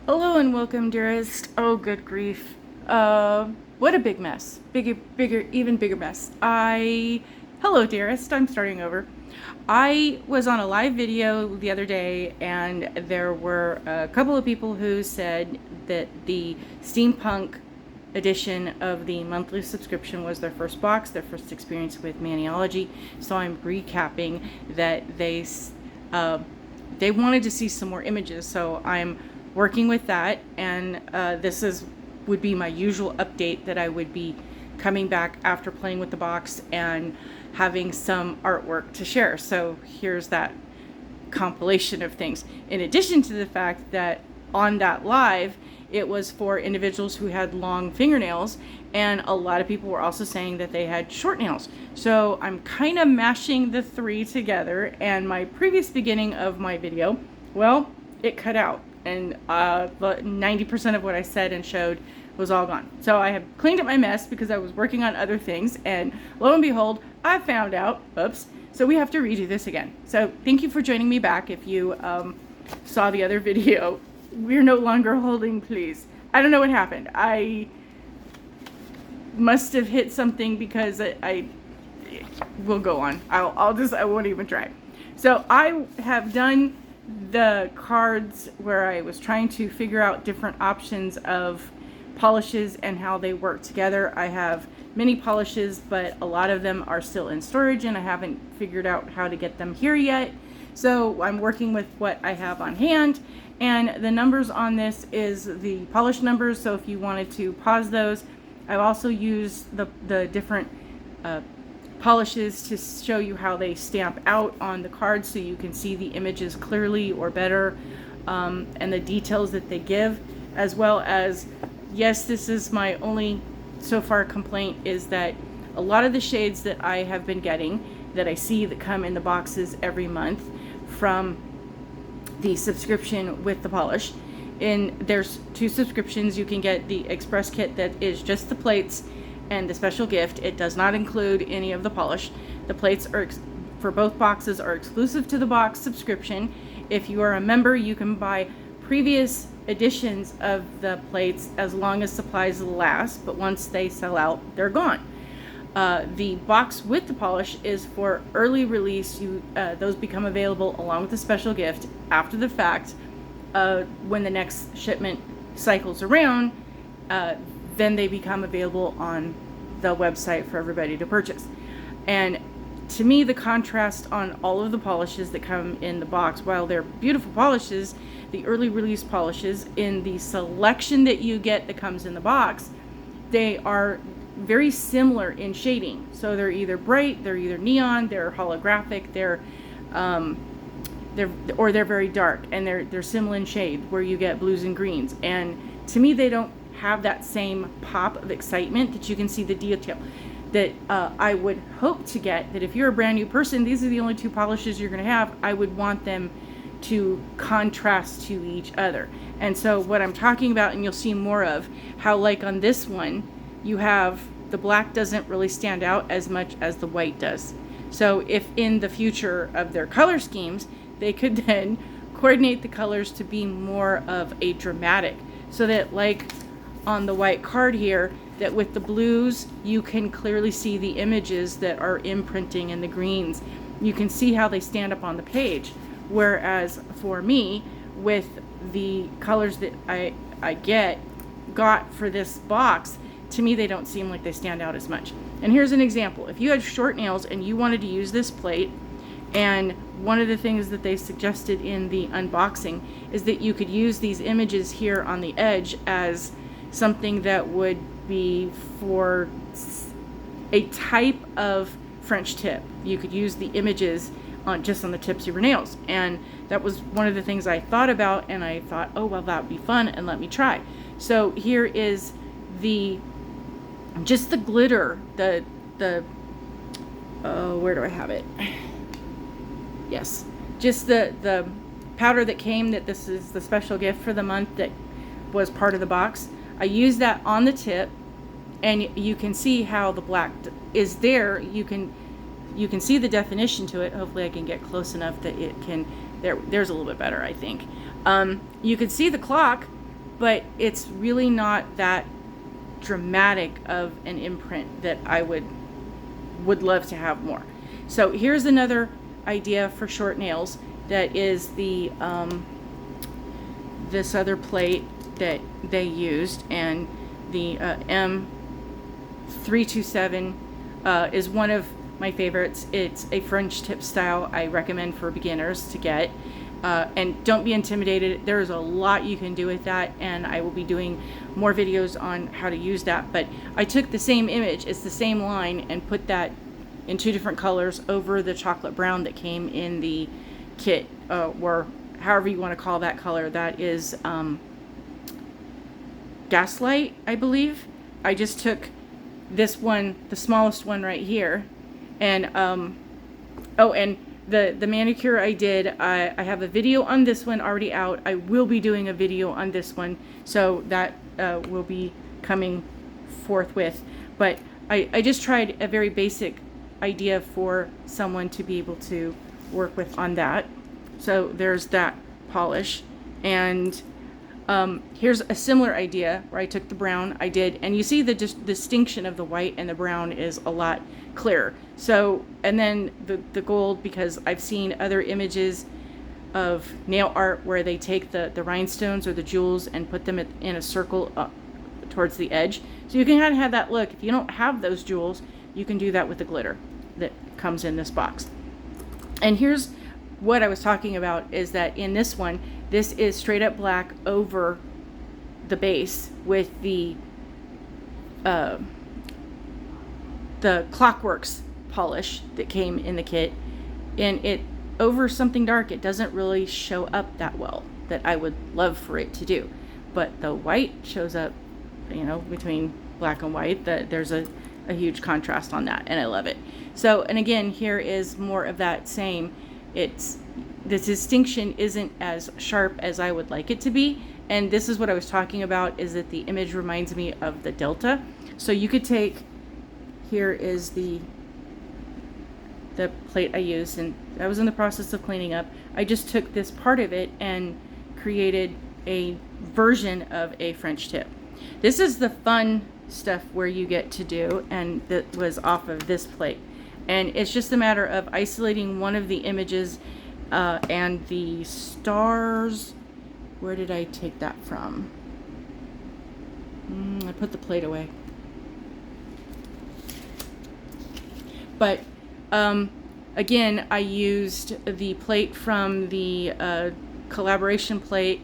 Hello and welcome, dearest. Oh, good grief. What a big mess. Even bigger mess. Hello, dearest. I'm starting over. I was on a live video the other day, and there were a couple of people who said that the Steampunk edition of the monthly subscription was their first box, their first experience with Maniology. So I'm recapping that they wanted to see some more images. So I'm working with that, and would be my usual update that I would be coming back after playing with the box and having some artwork to share. So here's that compilation of things. In addition to the fact that on that live, it was for individuals who had long fingernails, and a lot of people were also saying that they had short nails. So I'm kind of mashing the three together, and my previous beginning of my video, well, it cut out, and 90% of what I said and showed was all gone. So I have cleaned up my mess because I was working on other things, and lo and behold, I found out, oops, so we have to redo this again. So thank you for joining me back. If you saw the other video, we're no longer holding, please. I don't know what happened. I must have hit something because I will go on. I won't even try. So I have done the cards where I was trying to figure out different options of polishes and how they work together. I have many polishes, but a lot of them are still in storage, and I haven't figured out how to get them here yet. So I'm working with what I have on hand, and the numbers on this is the polish numbers. So if you wanted to pause those, I've also used the different polishes to show you how they stamp out on the cards, so you can see the images clearly or better, and the details that they give, as well as, yes, this is my only so far complaint, is that a lot of the shades that I have been getting, that I see that come in the boxes every month from the subscription with the polish, and there's two subscriptions. You can get the express kit that is just the plates and the special gift. It does not include any of the polish. The plates are for both boxes are exclusive to the box subscription. If you are a member, you can buy previous editions of the plates as long as supplies last, but once they sell out, they're gone. The box with the polish is for early release. Those become available along with the special gift after the fact. When the next shipment cycles around, then they become available on the website for everybody to purchase. And to me, the contrast on all of the polishes that come in the box, while they're beautiful polishes, the early release polishes in the selection that you get that comes in the box, they are very similar in shading. So they're either bright, they're either neon, they're holographic, they're very dark, and they're similar in shade, where you get blues and greens. And to me, they don't have that same pop of excitement that you can see the detail that I would hope to get. That if you're a brand new person, these are the only two polishes you're going to have. I would want them to contrast to each other. And so what I'm talking about, and you'll see more of, how like on this one, you have the black doesn't really stand out as much as the white does. So if in the future of their color schemes, they could then coordinate the colors to be more of a dramatic, so that like on the white card here, that with the blues, you can clearly see the images that are imprinting in the greens. You can see how they stand up on the page. Whereas for me, with the colors that I got for this box, to me, they don't seem like they stand out as much. And here's an example. If you had short nails and you wanted to use this plate, and one of the things that they suggested in the unboxing is that you could use these images here on the edge as something that would be for a type of French tip. You could use the images just on the tips of your nails. And that was one of the things I thought about, and I thought, oh, well, that would be fun, and let me try. So here is just the glitter, where do I have it? Yes, just the powder that came, that this is the special gift for the month that was part of the box. I used that on the tip, and you can see how the black is there. You can see the definition to it. Hopefully I can get close enough that it can, there's a little bit better, I think. You can see the clock but it's really not that dramatic of an imprint that I would love to have more. So here's another idea for short nails. That is the this other plate that they used, and the M327 is one of my favorites. It's a French tip style I recommend for beginners to get. And don't be intimidated. There's a lot you can do with that, and I will be doing more videos on how to use that. But I took the same image, it's the same line, and put that in 2 different colors over the chocolate brown that came in the kit, or however you want to call that color. That is Gaslight, I believe. I just took this one, the smallest one right here, and oh, and the manicure I did, I have a video on this one already out. I will be doing a video on this one, so that will be coming forthwith. But I just tried a very basic idea for someone to be able to work with on that. So there's that polish, and here's a similar idea where I took the brown I did, and you see the distinction of the white and the brown is a lot clearer. So, and then the gold, because I've seen other images of nail art where they take the rhinestones or the jewels and put them in a circle towards the edge. So you can kind of have that look. If you don't have those jewels, you can do that with the glitter that comes in this box. And here's what I was talking about, is that in this one, this is straight up black over the base with the Clockworks polish that came in the kit, and it over something dark, it doesn't really show up that well that I would love for it to do. But the white shows up, you know, between black and white, that there's a huge contrast on that, and I love it. So, and again, here is more of that same. It's the distinction isn't as sharp as I would like it to be, and this is what I was talking about, is that the image reminds me of the Delta. So you could take, here is the plate I used, and I was in the process of cleaning up. I just took this part of it and created a version of a French tip. This is the fun stuff where you get to do, and that was off of this plate. And it's just a matter of isolating one of the images, and the stars, where did I take that from? I put the plate away. But again, I used the plate from the collaboration plate.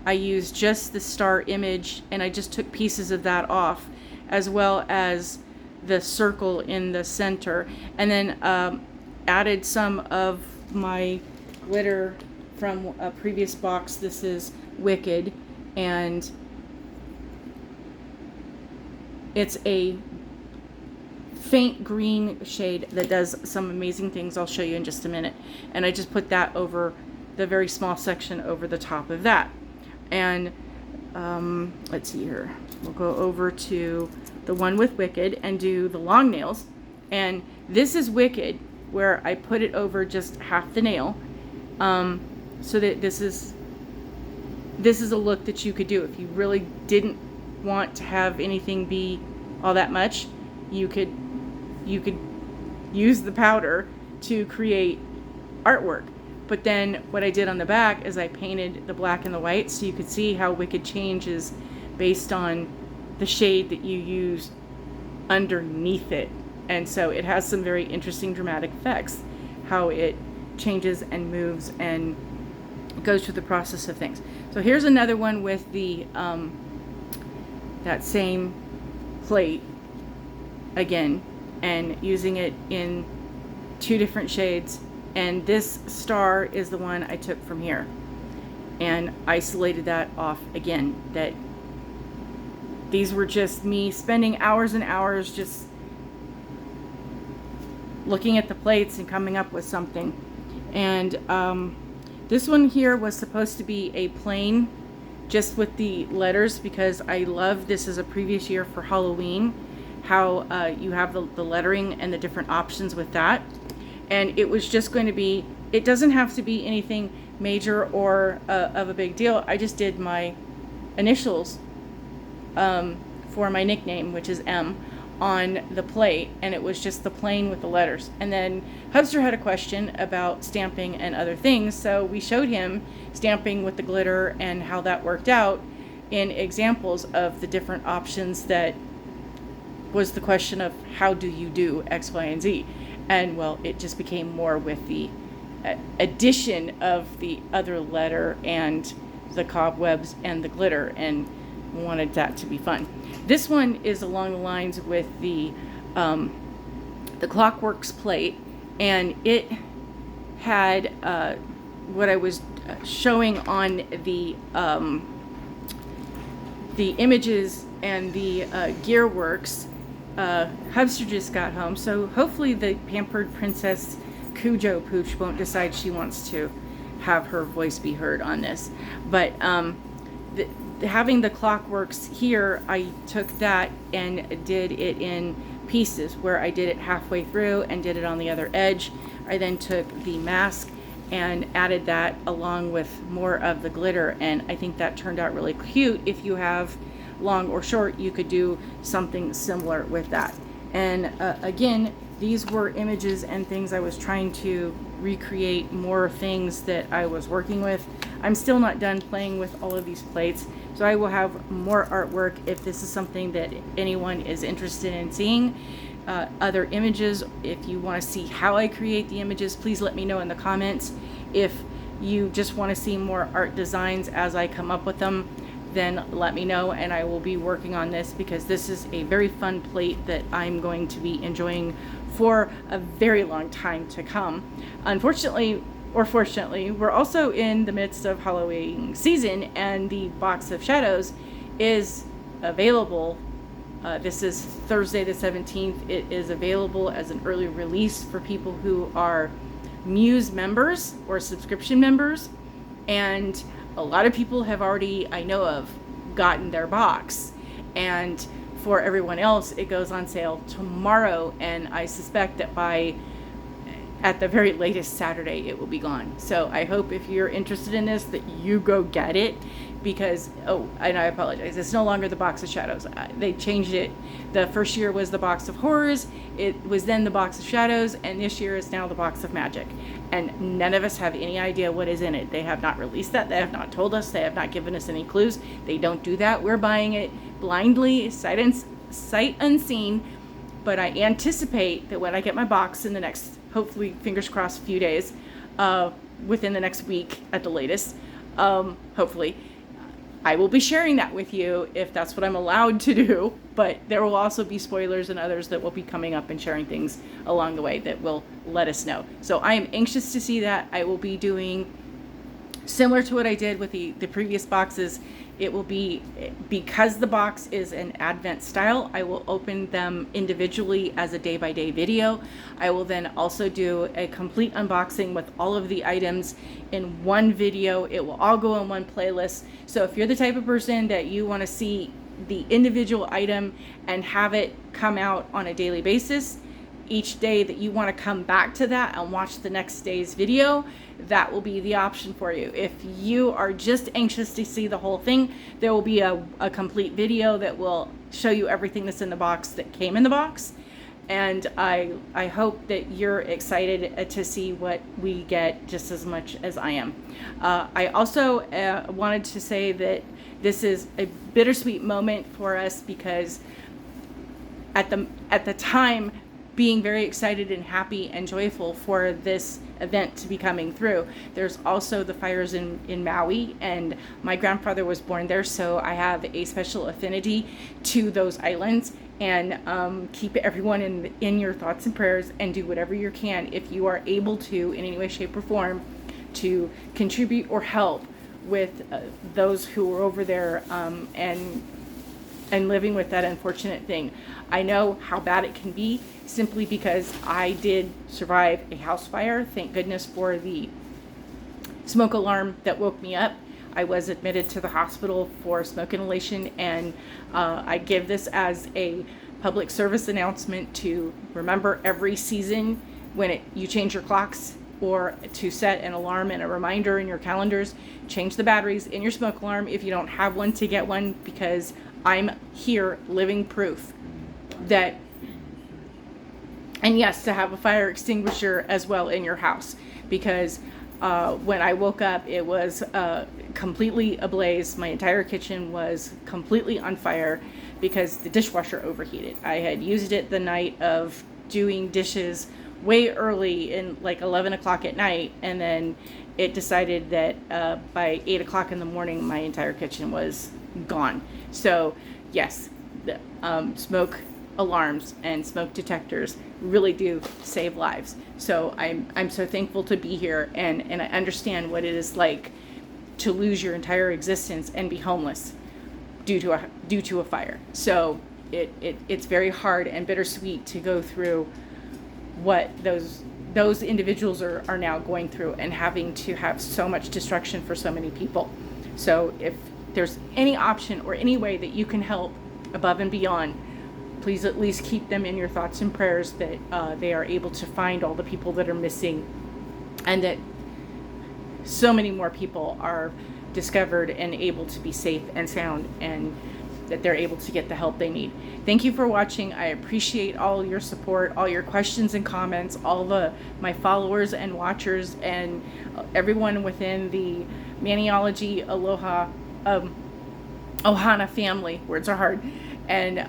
I used just the star image, and I just took pieces of that off, as well as the circle in the center, and then added some of my glitter from a previous box. This is Wicked, and it's a faint green shade that does some amazing things I'll show you in just a minute. And I just put that over the very small section over the top of that. And let's see here, we'll go over to the one with Wicked and do the long nails. And this is Wicked, where I put it over just half the nail, so that this is a look that you could do if you really didn't want to have anything be all that much. You could use the powder to create artwork. But then what I did on the back is I painted the black and the white, so you could see how Wicked changes based on the shade that you use underneath it. And so it has some very interesting dramatic effects, how it changes and moves and goes through the process of things. So here's another one with the that same plate again, and using it in 2 different shades. And this star is the one I took from here and isolated that off again. That these were just me spending hours and hours just looking at the plates and coming up with something. And this one here was supposed to be a plain, just with the letters, because I love this as a previous year for Halloween, how you have the lettering and the different options with that. And it was just going to be, it doesn't have to be anything major or of a big deal. I just did my initials for my nickname, which is M, on the plate, and it was just the plane with the letters. And then Hubster had a question about stamping and other things, so we showed him stamping with the glitter and how that worked out in examples of the different options. That was the question of how do you do X, Y, and Z. And well, it just became more with the addition of the other letter and the cobwebs and the glitter, and wanted that to be fun. This one is along the lines with the Clockworks plate, and it had what I was showing on the images and the Gearworks. Hubster just got home, so hopefully the pampered princess Cujo Pooch won't decide she wants to have her voice be heard on this. But having the Clockworks here, I took that and did it in pieces, where I did it halfway through and did it on the other edge. I then took the mask and added that along with more of the glitter, and I think that turned out really cute. If you have long or short, you could do something similar with that. And again, these were images and things I was trying to recreate, more things that I was working with. I'm still not done playing with all of these plates, so I will have more artwork if this is something that anyone is interested in seeing. Other images, if you want to see how I create the images, please let me know in the comments. If you just want to see more art designs as I come up with them, then let me know, and I will be working on this, because this is a very fun plate that I'm going to be enjoying for a very long time to come. Unfortunately, or fortunately, we're also in the midst of Halloween season, and the Box of Shadows is available. This is Thursday the 17th. It is available as an early release for people who are Muse members or subscription members, and a lot of people have already, I know of, gotten their box. And for everyone else, it goes on sale tomorrow, and I suspect that by at the very latest Saturday it will be gone. So I hope if you're interested in this that you go get it, because and I apologize, it's no longer the Box of Shadows. They changed it. The first year was the Box of Horrors, it was then the Box of Shadows, and this year is now the Box of Magic. And none of us have any idea what is in it. They have not released that. They have not told us. They have not given us any clues. They don't do that. We're buying it blindly, sight unseen. But I anticipate that when I get my box in the next, hopefully, fingers crossed, few days, within the next week at the latest, hopefully, I will be sharing that with you if that's what I'm allowed to do. But there will also be spoilers and others that will be coming up and sharing things along the way that will let us know. So I am anxious to see that. I will be doing similar to what I did with the previous boxes. It will be, because the box is an Advent style, I will open them individually as a day-by-day video. I will then also do a complete unboxing with all of the items in one video. It will all go in one playlist. So if you're the type of person that you want to see the individual item and have it come out on a daily basis, each day that you want to come back to that and watch the next day's video, that will be the option for you. If you are just anxious to see the whole thing, there will be a complete video that will show you everything that's in the box that came in the box. And I hope that you're excited to see what we get just as much as I am. I also wanted to say that this is a bittersweet moment for us, because at the time, being very excited and happy and joyful for this event to be coming through. There's also the fires in Maui, and my grandfather was born there, so I have a special affinity to those islands. And keep everyone in your thoughts and prayers, and do whatever you can, if you are able to, in any way, shape, or form, to contribute or help with those who are over there and living with that unfortunate thing. I know how bad it can be, simply because I did survive a house fire. Thank goodness for the smoke alarm that woke me up. I was admitted to the hospital for smoke inhalation, and I give this as a public service announcement to remember every season when you change your clocks, or to set an alarm and a reminder in your calendars. Change the batteries in your smoke alarm if you don't have one, to get one, because I'm here living proof that, and yes, to have a fire extinguisher as well in your house, because when I woke up, it was completely ablaze. My entire kitchen was completely on fire because the dishwasher overheated. I had used it the night of doing dishes way early, in like 11 o'clock at night, and then it decided that by 8 o'clock in the morning, my entire kitchen was gone. So yes, the smoke alarms and smoke detectors really do save lives. So I'm so thankful to be here, and I understand what it is like to lose your entire existence and be homeless due to a fire. So it's very hard and bittersweet to go through what those individuals are now going through, and having to have so much destruction for so many people. So if there's any option or any way that you can help above and beyond, please at least keep them in your thoughts and prayers, that they are able to find all the people that are missing, and that so many more people are discovered and able to be safe and sound, and that they're able to get the help they need. Thank you for watching. I appreciate all your support, all your questions and comments, all my followers and watchers, and everyone within the Maniology Aloha Ohana family. Words are hard. And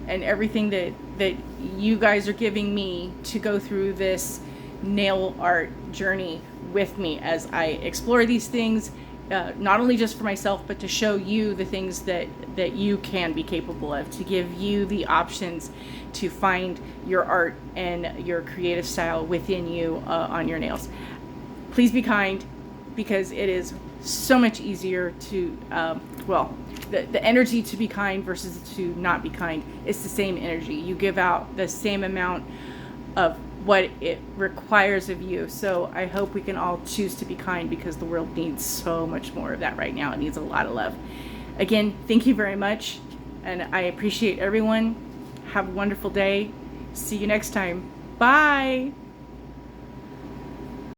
everything that you guys are giving me to go through this nail art journey with me as I explore these things, not only just for myself, but to show you the things that you can be capable of, to give you the options to find your art and your creative style within you on your nails. Please be kind, because it is so much easier to, the energy to be kind versus to not be kind. It's the same energy. You give out the same amount of what it requires of you. So I hope we can all choose to be kind, because the world needs so much more of that right now. It needs a lot of love. Again, thank you very much, and I appreciate everyone. Have a wonderful day. See you next time. Bye.